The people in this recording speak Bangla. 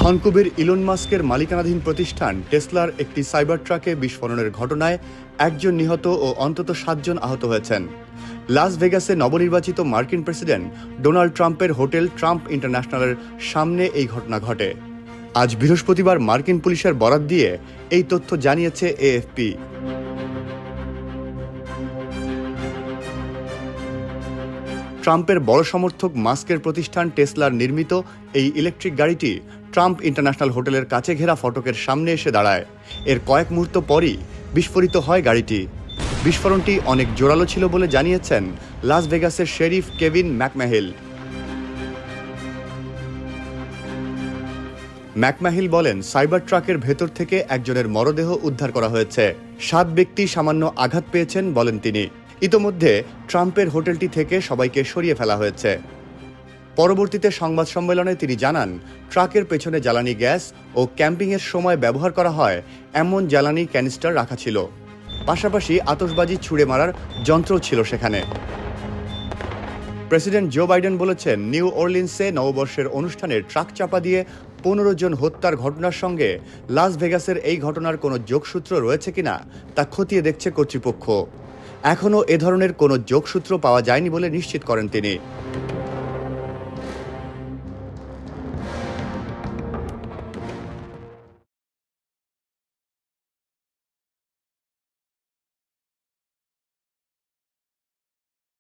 ধনকুবের ইলন মাস্কের মালিকানাধীন প্রতিষ্ঠান টেসলার একটি সাইবার ট্রাকে বিস্ফোরণের ঘটনায় একজন নিহত ও অন্তত 7 জন আহত হয়েছেন। লাস ভেগাসে নবনির্বাচিত মার্কিন প্রেসিডেন্ট ডোনাল্ড ট্রাম্পের হোটেল ট্রাম্প ইন্টারন্যাশনালের সামনে এই ঘটনা ঘটে। আজ বৃহস্পতিবার মার্কিন পুলিশের বরাত দিয়ে এই তথ্য জানিয়েছে এএফপি। ট্রাম্পের বড় সমর্থক মাস্কের প্রতিষ্ঠান টেসলার নির্মিত এই ইলেকট্রিক গাড়িটি ট্রাম্প ইন্টারন্যাশনাল হোটেলের কাছে ঘেরা ফটকের সামনে এসে দাঁড়ায়। এর কয়েক মুহূর্ত পরই বিস্ফোরিত হয় গাড়িটি। বিস্ফোরণটি অনেক জোরালো ছিল বলে জানিয়েছেন লাস ভেগাসের শেরিফ কেভিন ম্যাকম্যাহিল বলেন, সাইবার ট্রাকের ভেতর থেকে একজনের মরদেহ উদ্ধার করা হয়েছে। 7 ব্যক্তি সামান্য আঘাত পেয়েছেন বলেন তিনি। ইতোমধ্যে ট্রাম্পের হোটেলটি থেকে সবাইকে সরিয়ে ফেলা হয়েছে। পরবর্তীতে সংবাদ সম্মেলনে তিনি জানান, ট্রাকের পেছনে জ্বালানি গ্যাস ও ক্যাম্পিংয়ের সময় ব্যবহার করা হয় এমন জ্বালানি ক্যানিস্টার রাখা ছিল। পাশাপাশি আতশবাজি ছুড়ে মারার যন্ত্রও ছিল সেখানে। প্রেসিডেন্ট জো বাইডেন বলেছেন, নিউ অরলিন্সে নববর্ষের অনুষ্ঠানে ট্রাক চাপা দিয়ে 15 জন হত্যার ঘটনার সঙ্গে লাস ভেগাসের এই ঘটনার কোনো যোগসূত্র রয়েছে কিনা তা খতিয়ে দেখছে কর্তৃপক্ষ। এখনও এ ধরনের কোনো যোগসূত্র পাওয়া যায়নি বলে নিশ্চিত করেন তিনি।